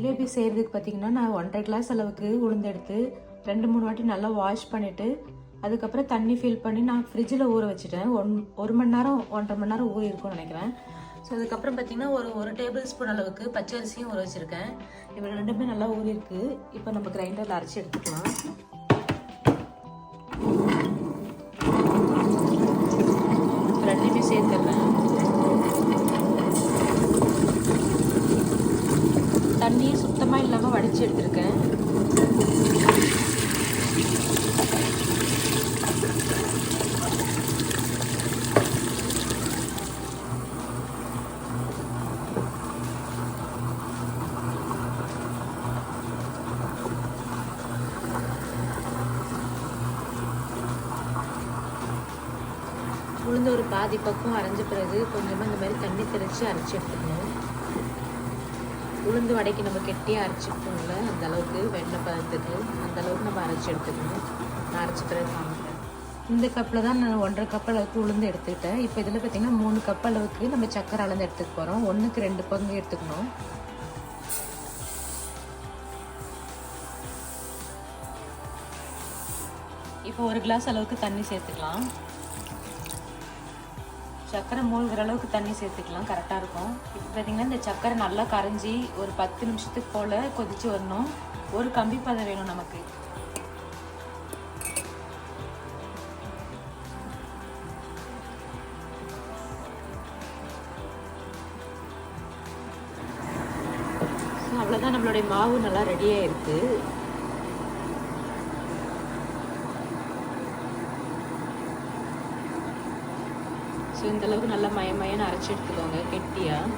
ஜிலேபி செய்கிறதுக்கு பார்த்தீங்கன்னா நான் 1.5 கிளாஸ் அளவுக்கு உளுந்து எடுத்து 2-3 வாட்டி நல்லா வாஷ் பண்ணிவிட்டு அதுக்கப்புறம் தண்ணி ஃபில் பண்ணி நான் ஃப்ரிட்ஜில் ஊற வச்சுட்டேன். 1 மணி நேரம் 1.5 மணி நேரம் ஊறி இருக்கும்னு நினைக்கிறேன். ஸோ அதுக்கப்புறம் பார்த்தீங்கன்னா ஒரு டேபிள் ஸ்பூன் அளவுக்கு பச்சரிசியும் ஊற வச்சுருக்கேன். இப்போ ரெண்டுமே நல்லா ஊறி இருக்கு. இப்போ நம்ம கிரைண்டரில் அரைச்சி எடுத்துக்கலாம். ரெண்டுமே சேர்த்துடுறேன். தண்ணி சுத்தமாக இல்லாமல் வடித்து எடுத்துருக்கேன். உளுந்து ஒரு பாதி பக்கம் அரைஞ்ச பிறகு கொஞ்சமாக இந்த மாதிரி தண்ணி தெளித்து அரைச்சி எடுத்துக்கணும். உளுந்து வடைக்கு நம்ம கெட்டியாக அரைச்சிக்கணும்ல, அந்த அளவுக்கு வெண்ணெய் பதத்துக்கு அந்த அளவுக்கு நம்ம அரைச்சி எடுத்துக்கணும். நான் அரைச்சி பிறகு காமிக்கிறேன். இந்த கப்பில் தான் நான் 1.5 கப் அளவுக்கு உளுந்து எடுத்துக்கிட்டேன். இப்போ இதில் பார்த்திங்கன்னா 3 கப் அளவுக்கு நம்ம சக்கரை அளந்து எடுத்துக்க போகிறோம். 1க்கு 2 பங்கு எடுத்துக்கணும். இப்போ 1 கிளாஸ் அளவுக்கு தண்ணி சேர்த்துக்கலாம். சக்கரை மூழ்கிற அளவுக்கு தண்ணி சேர்த்துக்கலாம், கரெக்டாக இருக்கும். இப்போ பார்த்தீங்கன்னா இந்த சக்கரை நல்லா கரைஞ்சி ஒரு 10 நிமிஷத்துக்கு போல் கொதித்து வரணும். ஒரு கம்பி பதம் வேணும் நமக்கு. அவ்வளோதான், நம்மளுடைய மாவு நல்லா ரெடியாக இருக்குது. ஸோ இந்த அளவுக்கு நல்லா மயமயன்னு அரைச்சி எடுத்துக்கோங்க கெட்டியாக.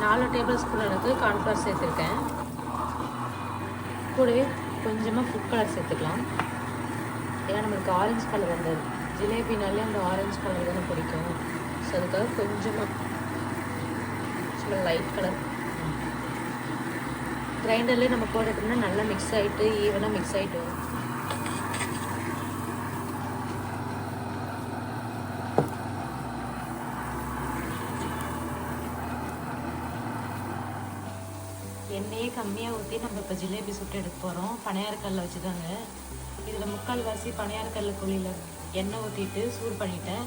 நாலு டேபிள் ஸ்பூன் அளவுக்கு கார்ன்ஃப்ளவர் சேர்த்துருக்கேன். கூடவே கொஞ்சமாக ஃபுட் கலர் சேர்த்துக்கலாம். ஏன்னா நம்மளுக்கு ஆரஞ்சு கலர் வந்தது, ஜிலேபினாலே அந்த ஆரஞ்சு கலர் தானே பிடிக்கும். ஸோ அதுக்காக கொஞ்சமாக சும்மா லைட் கலர். கிரைண்டர்லேயே நம்ம போட்டுட்டோம்னா நல்லா மிக்ஸ் ஆகிட்டு ஈவனாக மிக்ஸ் ஆகிட்டு வரும். எண்ணெயே கம்மியாக ஊற்றி நம்ம இப்போ ஜிலேபி சுட்டு எடுக்க போகிறோம். பனையாரக்கல்ல வச்சு தாங்க. இதில் 3/4 பனையாரக்கல்ல குழியில் எண்ணெய் ஊற்றிட்டு சூடு பண்ணிட்டேன்.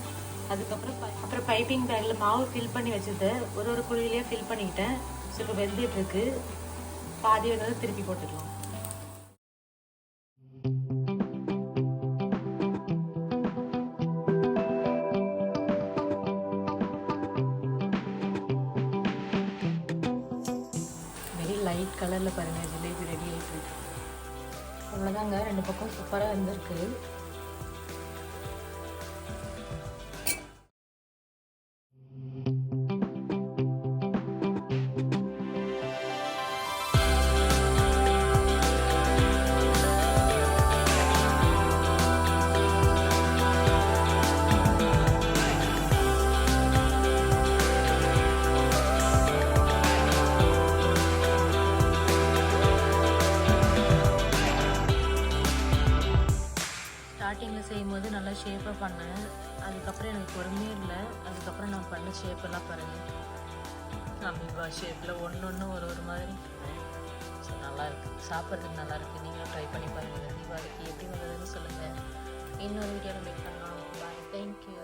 அதுக்கப்புறம் பைப்பிங் பேக்கில் மாவு ஃபில் பண்ணி வச்சுட்டு ஒரு குழியிலேயே ஃபில் பண்ணிக்கிட்டேன். ஸோ இப்போ வெந்துட்டுருக்கு. பாதி வந்து திருப்பி போட்டுக்கலாம். வெரி லைட் கலரில் பாருங்கள் ஜிலேபி ரெடி ஆகிட்டு. அவ்வளோதாங்க, 2 பக்கம் சூப்பராக வந்துருக்கு. ஸ்டார்டிங்கில் செய்யும்போது நல்லா ஷேப்பாக பண்ணேன். அதுக்கப்புறம் எனக்கு பொறுமையே இல்லை. அதுக்கப்புறம் நான் பண்ண ஷேப்பெல்லாம் பாருங்கள், அமீபா ஷேப்பில் ஒன்று ஒரு மாதிரி. ஸோ நல்லாயிருக்கு, சாப்பிட்றதுக்கு நல்லாயிருக்கு. நீங்களும் ட்ரை பண்ணி பாருங்கள். தீபாவளிக்கு எப்படி வந்ததுன்னு சொல்லுங்கள். இன்னொரு வீடியோவில் மீட் பண்ணலாம். பாய், தேங்க்யூ.